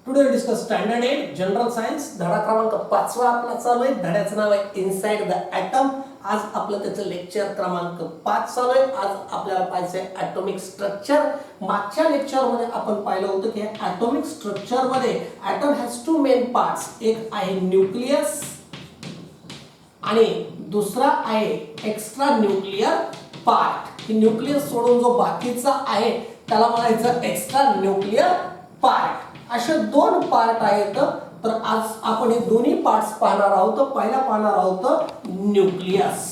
Today we discuss standard 8 general science धडा क्रमांक 5 आपला चालू आहे. धड्याचं नाव आहे इनसाइड द ॲटम. आज आपलं त्याचं लेक्चर क्रमांक 5 चालू आहे. आज आपल्याला पाहायचं आहे ॲटॉमिक स्ट्रक्चर. मागच्या लेक्चरमध्ये आपण पाहिलं होतं की ॲटॉमिक स्ट्रक्चरमध्ये atom has two main parts. एक आहे न्यूक्लियस आणि दुसरा आहे एक्स्ट्रा न्यूक्लियर पार्ट. ही न्यूक्लियस सोडून जो बाकीचा आहे त्याला म्हणायचं एक्स्ट्रा न्यूक्लियर पार्ट. असे दोन पार्ट आहेत. तर आज आपण हे दोन्ही पार्ट्स पाहणार आहोत. पहिला पाहणार आहोत न्यूक्लियस.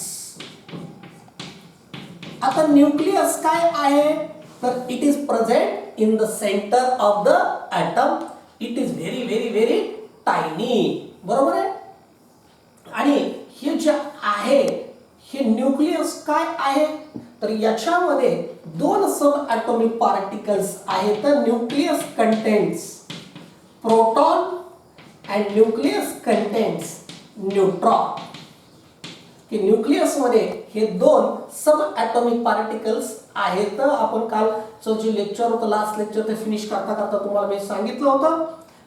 आता न्यूक्लियस काय आहे तर it is present in the centre of the atom. It is very very very tiny. बरोबर आहे. आणि हे जे आहे हे न्यूक्लियस काय आहे तर याच्यामध्ये दोन सब ॲटॉमिक पार्टिकल्स आहेत. Nucleus contains proton and nucleus contains neutron. की न्यूक्लियस मध्ये हे दोन सब ॲटॉमिक पार्टिकल्स आहेत. आपण कालचं जे लेक्चर होतं लास्ट लेक्चर ते फिनिश करता करता तुम्हाला मी सांगितलं होतं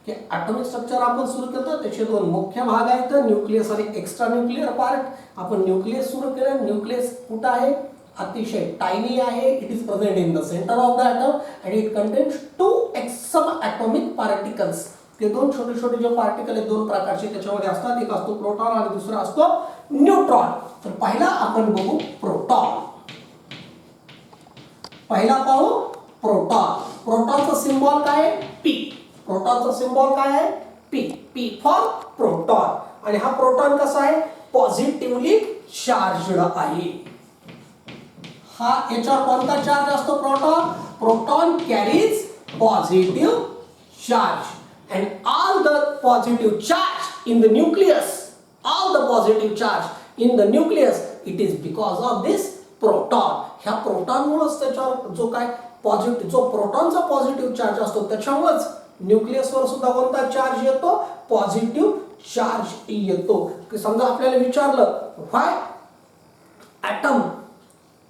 की ॲटॉमिक स्ट्रक्चर आपण सुरू केलं. त्याचे दोन मुख्य भाग आहेत न्यूक्लियस आणि एक्स्ट्रा न्यूक्लियर पार्ट. आपण न्यूक्लियस सुरू केलं. न्यूक्लियस कुठं आहे अतिशय टायनी आहे. It is present in the centre of the atom and it contains two sub atomic particles. ते दोन छोटे छोटे जे पार्टिकल आहेत दोन प्रकारचे त्याच्यामध्ये असतात. एक असतो प्रोटॉन आणि दुसरा असतो न्यूट्रॉन. तर पहिला आपण बघू प्रोटॉन. पहिला पाहू प्रोटॉन. प्रोटॉनचा सिम्बॉल काय आहे पी. प्रोटॉनचा सिम्बॉल काय आहे पी. P for proton. आणि हा प्रोटॉन कसा आहे पॉझिटिव्हली चार्जड आहे. हा याच्यावर कोणता चार्ज असतो proton. Proton carries positive charge and all the positive charge in the nucleus, all the positive charge in the nucleus, it is because of this proton. ह्या प्रोटॉन मुळेच त्याच्यावर जो काय पॉझिटिव्ह जो प्रोटॉनचा पॉझिटिव्ह चार्ज असतो त्याच्यामुळेच न्यूक्लियसवर सुद्धा कोणता चार्ज येतो पॉझिटिव्ह चार्ज येतो. समजा आपल्याला विचारलं व्हाय ॲटम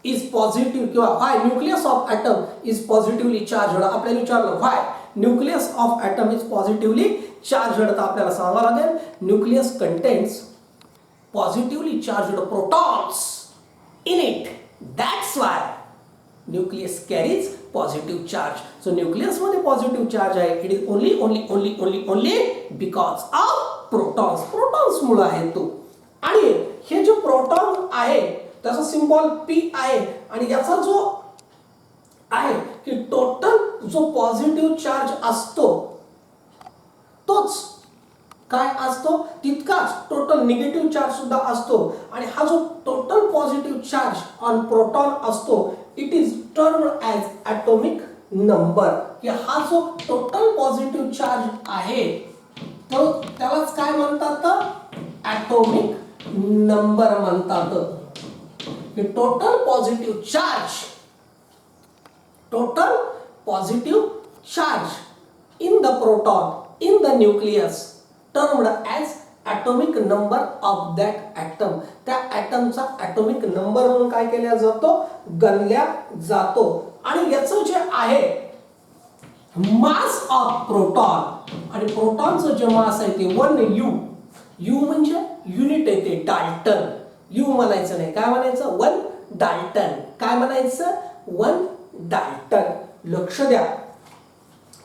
इज पॉझिटिव्ह किंवा why nucleus of atom is positively charged. आपल्याला विचारलं why nucleus of atom is positively charged तर आपल्याला सांगावं लागेल nucleus contains positively charged protons in it. That's why nucleus carries positive charge. So nucleus मध्ये positive charge आहे. It is only only only only only because of protons. Protons मुळे आहे तो. आणि हे जे प्रोटॉन आहे त्याचा सिम्बॉल पी आहे. आणि याचा जो आहे की टोटल जो पॉझिटिव्ह चार्ज असतो तोच काय असतो तितकाच टोटल निगेटिव्ह चार्ज सुद्धा असतो. आणि हा जो total positive charge on proton असतो it is termed as atomic number. की हा जो टोटल पॉझिटिव्ह चार्ज आहे तो त्यालाच काय म्हणतात ॲटॉमिक नंबर म्हणतात. Total positive charge total positive charge in the proton in the nucleus termed as atomic number of that atom. त्या ॲटमचा ॲटॉमिक नंबर म्हणून काय केला जातो गणल्या जातो. आणि याचं जे आहे मास ऑफ प्रोटॉन आणि प्रोटॉनचं जे मास आहे ते 1 U म्हणजे युनिट आहे ते डाल्टन. U म्हणायचं नाही काय म्हणायचं 1 डाल्टन. काय म्हणायचं 1 डाल्टन. लक्ष द्या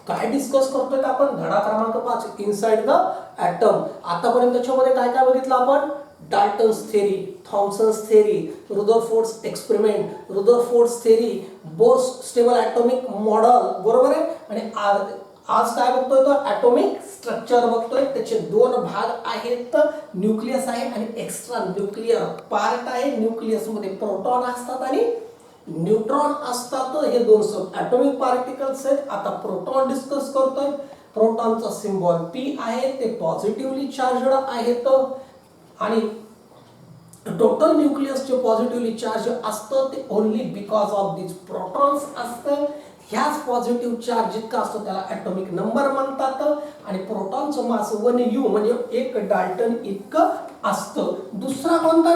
काय डिस्कस करतोय आपण धडा क्रमांक 5 इनसाइड द ॲटम. आतापर्यंत त्याच्यामध्ये काय काय बघितलं आपण Dalton's theory, Thomson's theory, Rutherford's experiment, Rutherford's theory, Bohr's stable atomic model. बरोबर आहे. आणि आज काय बघतोय तो ॲटॉमिक स्ट्रक्चर बघतोय. त्याचे दोन भाग आहेत न्यूक्लियस आहे आणि एक्स्ट्रा न्यूक्लियर पार्ट आहे. न्यूक्लियस मध्ये प्रोटॉन असतात आणि न्यूट्रॉन असतात. हे दोन सब ॲटॉमिक पार्टिकल्स आहेत. आता प्रोटॉन डिस्कस करतोय. प्रोटॉनचा सिम्बॉल पी आहे. ते पॉझिटिव्हली चार्जड आहेत. आणि टोटल न्यूक्लियसचे पॉझिटिव्हली चार्ज असतं ते only because of this protons असतं. ह्याच पॉझिटिव्ह चार्ज जितका असतो त्याला ॲटॉमिक नंबर म्हणतात. आणि प्रोटॉनचं मास 1 U म्हणजे 1 डाल्टन इतकं असतं. दुसरा कोणता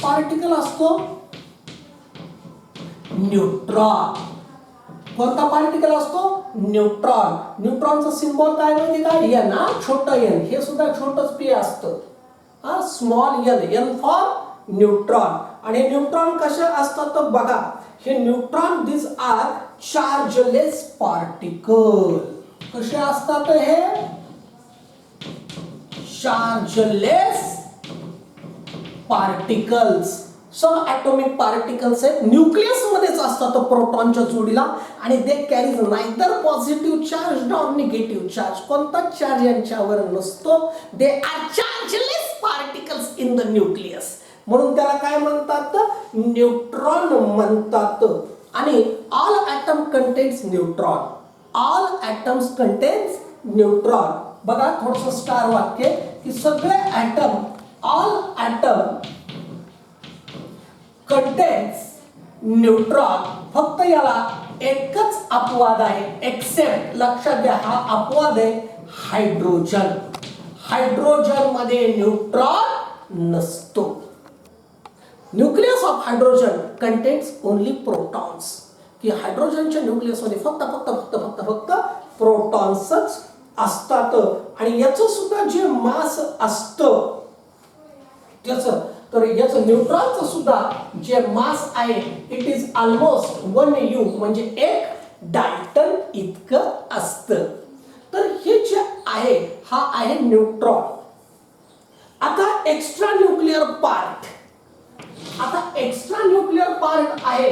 पार्टिकल असतो न्यूट्रॉन. कोणता पार्टिकल असतो? न्यूट्रॉन. न्यूट्रॉनचा सिम्बॉल काय माहिती का? एन. छोटं एन. हे सुद्धा छोटंच पी असतं. Small N. N for neutron. आणि न्यूट्रॉन कसे असतात तर बघा, हे neutron this are chargeless particle. कसे असतात हे? Chargeless particles. सब ॲटॉमिक पार्टिकल्स आहेत, न्यूक्लियस मध्येच असतात प्रोटॉनच्या जोडीला, आणि they carries neither positive charge nor negative charge. कोणता चार्ज यांच्यावर नसतो. They are chargeless particles in the nucleus. म्हणून त्याला काय म्हणतात? न्यूट्रॉन म्हणतात. आणि all atom contains neutron. All atoms contains neutron. बघा थोडंसं स्टार वाक्य की सगळे atom, all atom contains neutron. फक्त याला एकच अपवाद आहे, एक्सेप्ट. लक्षात घ्या, हा अपवाद आहे हायड्रोजन. हायड्रोजन मध्ये न्यूट्रॉन नसतो. Nucleus of hydrogen contains only protons. की हायड्रोजनच्या न्यूक्लियस मध्ये फक्त फक्त फक्त फक्त फक्त प्रोटॉन्सच असतात. आणि याचं सुद्धा जे मास असतं त्याचं, तर याचं न्यूट्रॉनचं सुद्धा जे मास आहे इट इज ऑलमोस्ट 1 U, म्हणजे 1 डाल्टन इतकं असतं. तर हे जे आहे हा आहे न्यूट्रॉन. आता एक्स्ट्रा न्यूक्लिअर पार्ट. आता एक्स्ट्रा न्यूक्लिअर पार्ट आहे,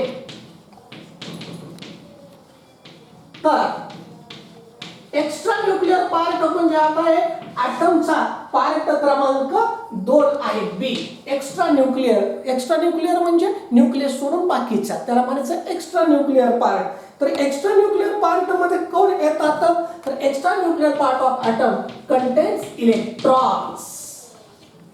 तर एक्स्ट्रा न्यूक्लिअर पार्ट म्हणजे आता आहे ॲटमचा पार्ट क्रमांक 2 आहे B. Extra nuclear. Extra nuclear म्हणजे न्यूक्लियस सोडून बाकीचा, त्याला म्हणायचं एक्स्ट्रा न्यूक्लिअर पार्ट. तर एक्स्ट्रा न्यूक्लिअर पार्ट मध्ये कोण येतात? तर extra nuclear part of atom contains electrons.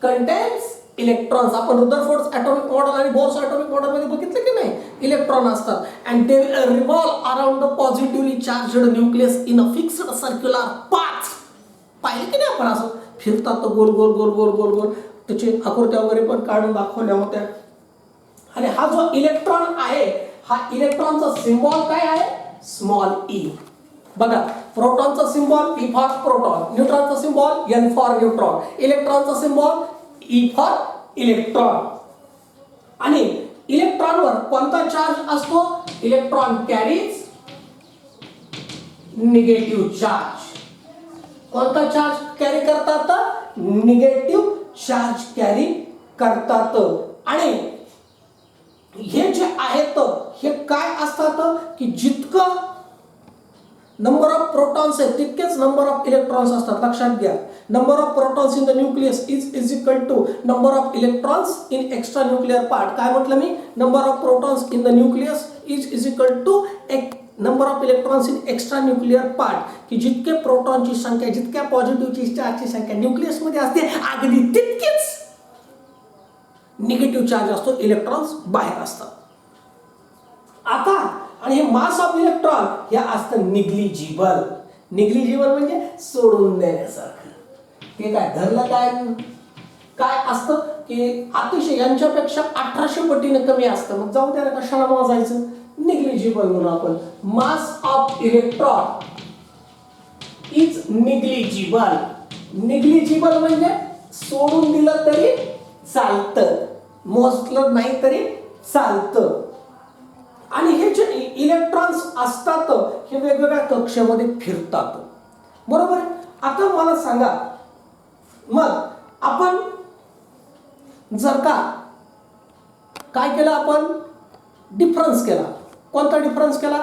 Contains electrons. आपण रुदरफोर्ड ॲटॉमिक मॉडेल आणि बोर्स ॲटॉमिक मॉडेल मध्ये बघितलं की नाही? इलेक्ट्रॉन असतात. And they revolve around the positively charged nucleus in a fixed circular path. पाहिलं की नाही आपण? असं फिरतात गोल गोल गोल गोल गोल गोल. त्याची आकृत्या वगैरे पण काढून दाखवल्या होत्या. आणि हा जो इलेक्ट्रॉन आहे, हा इलेक्ट्रॉनचा सिम्बॉल काय आहे? Small E. बघा, प्रोटॉनचा सिम्बॉल ई फॉर प्रोटॉन, न्यूट्रॉनचा सिम्बॉल एन फॉर न्यूट्रॉन, इलेक्ट्रॉनचा सिम्बॉल ई फॉर इलेक्ट्रॉन. आणि इलेक्ट्रॉनवर कोणता चार्ज असतो? Electron carries negative charge. कोणता चार्ज कॅरी करतात? निगेटिव्ह चार्ज कॅरी करतात. आणि हे जे आहेत हे काय असतात की जितकं नंबर ऑफ प्रोटॉन्स आहेत तितकेच नंबर ऑफ इलेक्ट्रॉन्स असतात. लक्षात घ्या, number of protons in the nucleus is equal to number of electrons in extra nuclear part. काय म्हटलं मी? Number of protons in the nucleus is equal to number of electrons in extra nuclear part. की जितके प्रोटॉनची संख्या, जितक्या positive चार्जची संख्या nucleus मध्ये असते, अगदी तितकीच निगेटिव्ह चार्ज असतो, इलेक्ट्रॉन्स बाहेर असतात. आता आणि हे मास ऑफ इलेक्ट्रॉन हे असतं निग्लिजिबल. निग्लिजिबल म्हणजे सोडून देण्यासारखं. ते काय धरलं काय काय असतं की अतिशय यांच्यापेक्षा 1800 पटीने कमी असतं. मग जाऊ द्या, कशाला मोजायचं? निग्लिजिबल म्हणून आपण. मास of electron is negligible. Negligible म्हणजे सोडून दिलं तरी चालतं, मोजलं नाही तरी चालतं. आणि हे जे इलेक्ट्रॉन्स असतात हे वेगवेगळ्या कक्षेमध्ये फिरतात. बरोबर. आता मला सांगा, मग आपण जर का काय केलं? आपण डिफरन्स केला. कोणता डिफरन्स केला?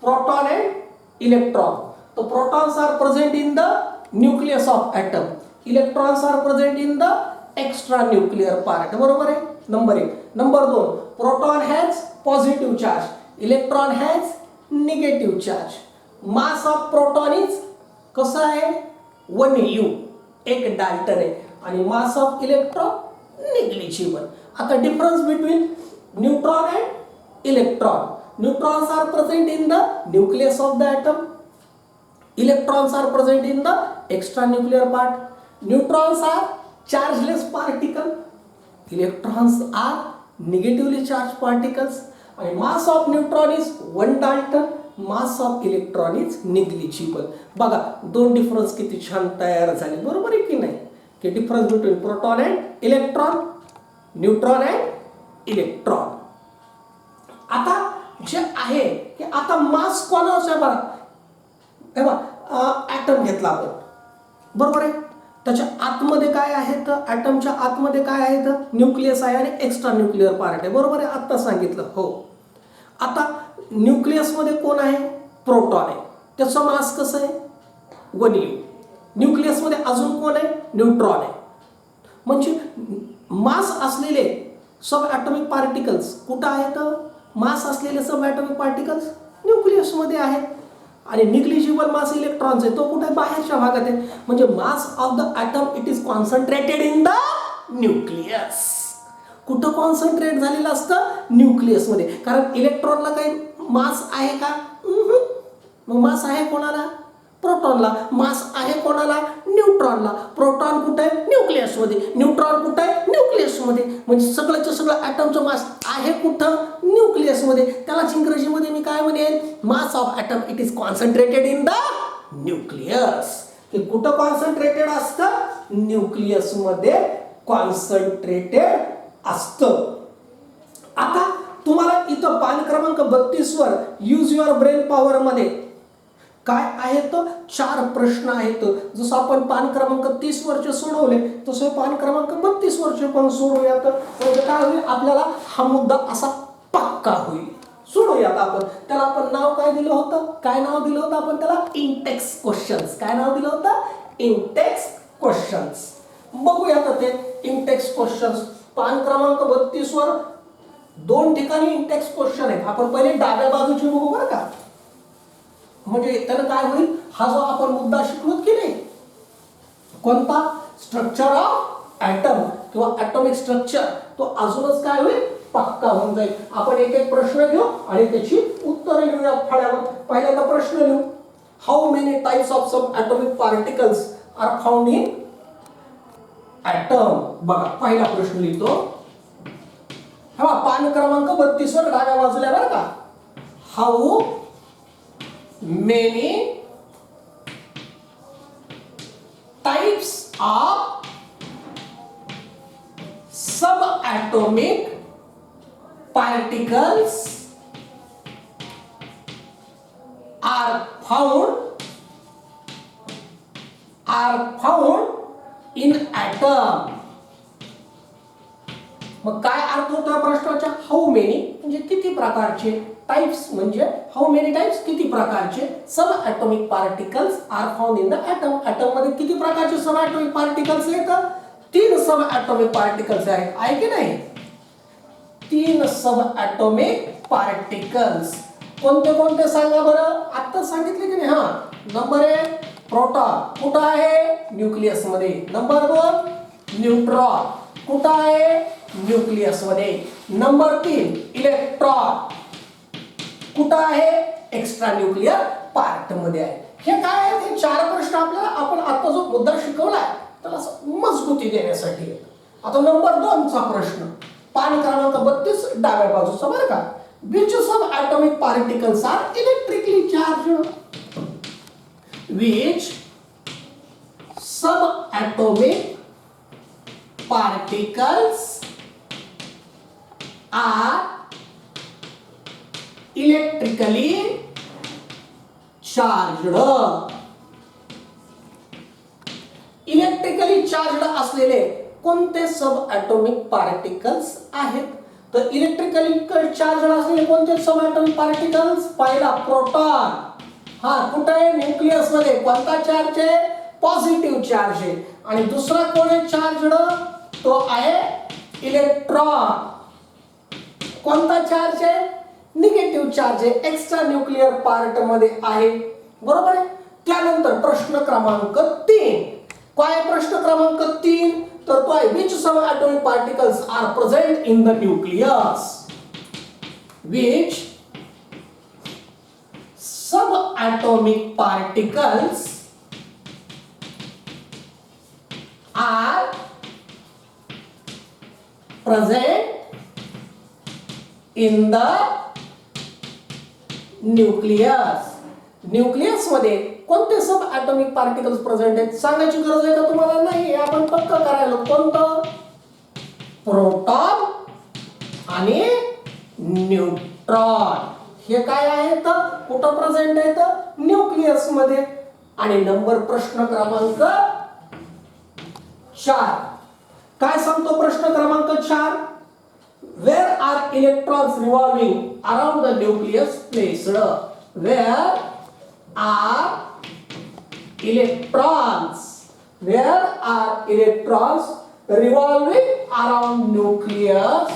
Proton and electron. तो protons are present in the nucleus of atom, electrons are present in the extra nuclear part. बरोबर आहे. Number 1. Number 2, proton has positive charge, electron has negative charge. Mass of proton is कसं आहे? 1 U, 1 Dalton आहे. आणि mass of electron negligible. आता difference between neutron and electron. Neutrons are present in the nucleus of the atom, electrons are present in the extra nuclear part. Neutrons are chargeless particle, electrons are negatively charged particles. And mass of neutron is 1 Dalton mass of electron is negligible. बघा दोन difference किती छान तयार झाले, बरोबर आहे की नाही, की difference between proton and electron, neutron and electron. आता जे आहे की आता मास कोणाचा बघा, ॲटम घेतला आपण, बरोबर आहे. त्याच्या आतमध्ये काय आहे, तर ॲटमच्या आतमध्ये काय आहे, तर न्यूक्लियस आहे आणि एक्स्ट्रा न्यूक्लिअर पार्ट आहे, बरोबर आहे, आत्ता सांगितलं. हो, आता न्यूक्लियसमध्ये कोण आहे, प्रोटॉन आहे, त्याचं मास कसं आहे 1U. न्यूक्लियसमध्ये अजून कोण आहे, न्यूट्रॉन आहे. म्हणजे मास असलेले सब ॲटॉमिक पार्टिकल्स कुठं आहेत, मास असलेले सब ॲटॉमिक पार्टिकल्स न्यूक्लियसमध्ये आहेत. आणि निग्लिजिबल मास इलेक्ट्रॉन्स आहे तो कुठे, बाहेरच्या भागात आहे. म्हणजे mass of the atom it is concentrated in the nucleus. कुठं कॉन्सन्ट्रेट झालेलं असतं, न्यूक्लियसमध्ये. कारण इलेक्ट्रॉनला काही मास आहे का, मग मास आहे कोणाला, प्रोटॉनला. मास आहे कोणाला, न्यूट्रॉनला. प्रोटॉन कुठे आहे, न्यूक्लियसमध्ये. न्यूट्रॉन कुठे आहे, न्यूक्लियसमध्ये. म्हणजे सगळंच्या सगळं ॲटमचं मास आहे कुठं, न्यूक्लियसमध्ये. त्यालाच इंग्रजीमध्ये मी काय म्हणेन, mass of atom it is concentrated in the nucleus. ते कुठं कॉन्सन्ट्रेटेड असतं, न्यूक्लियसमध्ये कॉन्सन्ट्रेटेड असतं. आता तुम्हाला इथं पान क्रमांक 32 were use your brain power मध्ये काय आहेत, 4 प्रश्न आहेत. जसं आपण पान क्रमांक 30 वरचे सोडवले तसे पान क्रमांक 32 वरचे पण सोडवूयात. म्हणजे काय होईल, आपल्याला हा मुद्दा असा पक्का होईल. सोडूयात आपण. त्याला आपण नाव काय दिलं होतं, काय नाव दिलं होतं आपण त्याला, इंटेक्स क्वेश्चन्स. काय नाव दिलं होतं, इंटेक्स क्वेश्चन्स. बघूयात ते इंटेक्स क्वेश्चन्स. पान क्रमांक 32 वर 2 ठिकाणी इंटेक्स क्वेश्चन आहेत. आपण पहिले डाव्या बाजूची बघू बरं का, म्हणजे त्यानं काय होईल, हा जो आपण मुद्दा शिकलोत की नाही, कोणता, स्ट्रक्चर ऑफ ॲटम किंवा ॲटॉमिक स्ट्रक्चर, तो अजूनच काय होईल, पक्का होऊन जाईल. आपण एक एक प्रश्न घेऊ आणि त्याची उत्तरे लिहूया फळ्यावर. पहिल्यांदा प्रश्न लिहू, how many types of sub atomic particles are found in atom. बघा पहिला प्रश्न लिहितो, हा पान क्रमांक 32 वर डाव्या बाजूला बरं का. How many types of subatomic particles are found in atom. मग काय अर्थ होता प्रश्नाचा, हाऊ मेनी म्हणजे किती प्रकारचे, टाइप्स म्हणजे हाऊ मेनी टाइप्स किती प्रकारचे, सब atomic particles are found in the atom. Atom मध्ये किती प्रकारचे सब ॲटॉमिक पार्टिकल्स आहेत, 3 सब ॲटॉमिक पार्टिकल्स आहेत, आहे की नाही, 3 सब ॲटॉमिक पार्टिकल्स. कोणते कोणते सांगा बरं, आता सांगितले की नाही. हा, नंबर 1 प्रोटॉन कुठं आहे, न्यूक्लियस मध्ये. नंबर 2 न्यूट्रॉन कुठं आहे, न्यूक्लियस मध्ये. नंबर 3 इलेक्ट्रॉन कुठं आहे, एक्स्ट्रा न्यूक्लियर पार्ट मध्ये आहे. हे काय आहे, हे 4 प्रश्न आपल्याला आपण आता जो मुद्दा शिकवलाय त्याला मजबूती देण्यासाठी. आता नंबर 2 चा प्रश्न, पान क्रमांक 32 डाव्या बाजूचा बरं का. Which sub atomic particles are electrically charged? Which subatomic particles are electrically charged? Electrically charged असलेले कोणते सब ॲटॉमिक पार्टिकल्स आहेत. तर इलेक्ट्रिकली चार्जड असलेले कोणते सब ॲटॉमिक पार्टिकल्स, पहिला प्रोटॉन. हा कुठे आहे, न्यूक्लियस मध्ये. कोणता चार्ज आहे, पॉझिटिव्ह चार्ज आहे. आणि दुसरा कोण आहे चार्जड, तो आहे इलेक्ट्रॉन. कोणता चार्ज आहे, निगेटिव्ह चार्ज आहे, एक्स्ट्रा न्यूक्लियर पार्ट मध्ये आहे, बरोबर आहे. त्यानंतर प्रश्न क्रमांक 3, काय प्रश्न क्रमांक 3, तर तो आहे which subatomic particles are present in the nucleus. Which subatomic particles are present in the nucleus. Nucleus मध्ये कोणते सब ॲटॉमिक पार्टिकल्स प्रेझेंट आहेत सांगायची गरज आहे का तुम्हाला? नाही. आपण फक्त करायला कोणतं? प्रोटॉन आणि न्यूट्रॉन. हे काय आहेत? कुठं प्रेझेंट आहेत? न्यूक्लियस मध्ये. आणि नंबर प्रश्न क्रमांक 4 काय सांगतो? प्रश्न क्रमांक 4 Where are electrons revolving around the nucleus placed? Where are electrons? Where are electrons revolving around nucleus?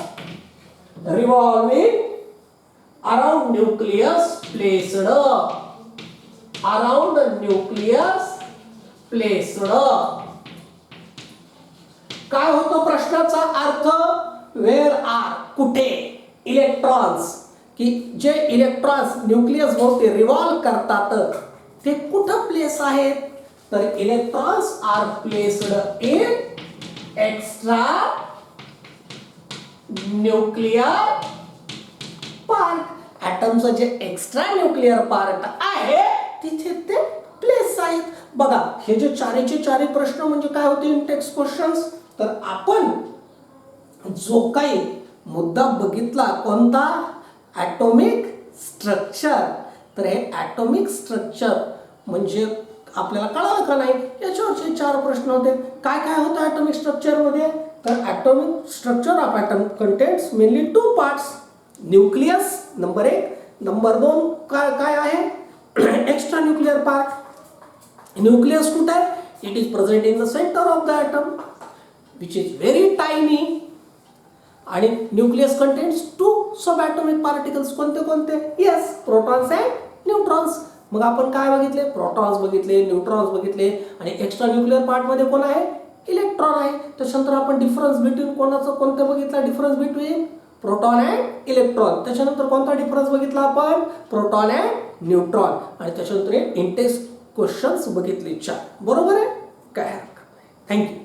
Revolving around nucleus placed. Around the nucleus placed. काय होतो प्रश्नाचा अर्थ? वेअर आर कुठे इलेक्ट्रॉन्स की जे इलेक्ट्रॉन्स न्यूक्लियस भोवती रिव्हॉल्व करतात ते कुठं प्लेस आहेत? तर electrons are placed in extra nuclear part. ॲटमचं जे एक्स्ट्रा न्यूक्लियर पार्ट आहे तिथे ते प्लेस आहेत. बघा हे जे चारीचे चारी प्रश्न म्हणजे काय होते इन टेक्स्ट क्वेश्चन्स? तर आपण जो काही मुद्दा बघितला कोणता? Atomic structure. तर हे ॲटॉमिक स्ट्रक्चर म्हणजे आपल्याला कळालं का नाही? याच्यावरचे 4 प्रश्न होते. काय काय होतं ॲटॉमिक स्ट्रक्चर मध्ये? तर atomic structure of atom contains mainly 2 parts. Nucleus number 1. Number 2 काय काय आहे? Extra nuclear part. न्यूक्लियस कुठे आहे? It is present in the centre of the atom which is very tiny. आणि nucleus contains 2 sub atomic particles. कोणते कोणते? Yes, protons and neutrons. मग आपण काय बघितले? प्रोटॉन्स बघितले, न्यूट्रॉन्स बघितले. आणि एक्स्ट्रा न्यूक्लियर पार्ट मध्ये कोण आहे? इलेक्ट्रॉन आहे. त्याच्यानंतर आपण डिफरन्स बिटवीन कोणाचं कोणतं बघितला? Difference between proton and electron. त्याच्यानंतर कोणता डिफरन्स बघितला आपण? Proton and neutron. आणि त्याच्यानंतर इंटेक्स क्वेश्चन्स बघितले 4. बरोबर आहे? काय हरकत नाही. थँक्यू.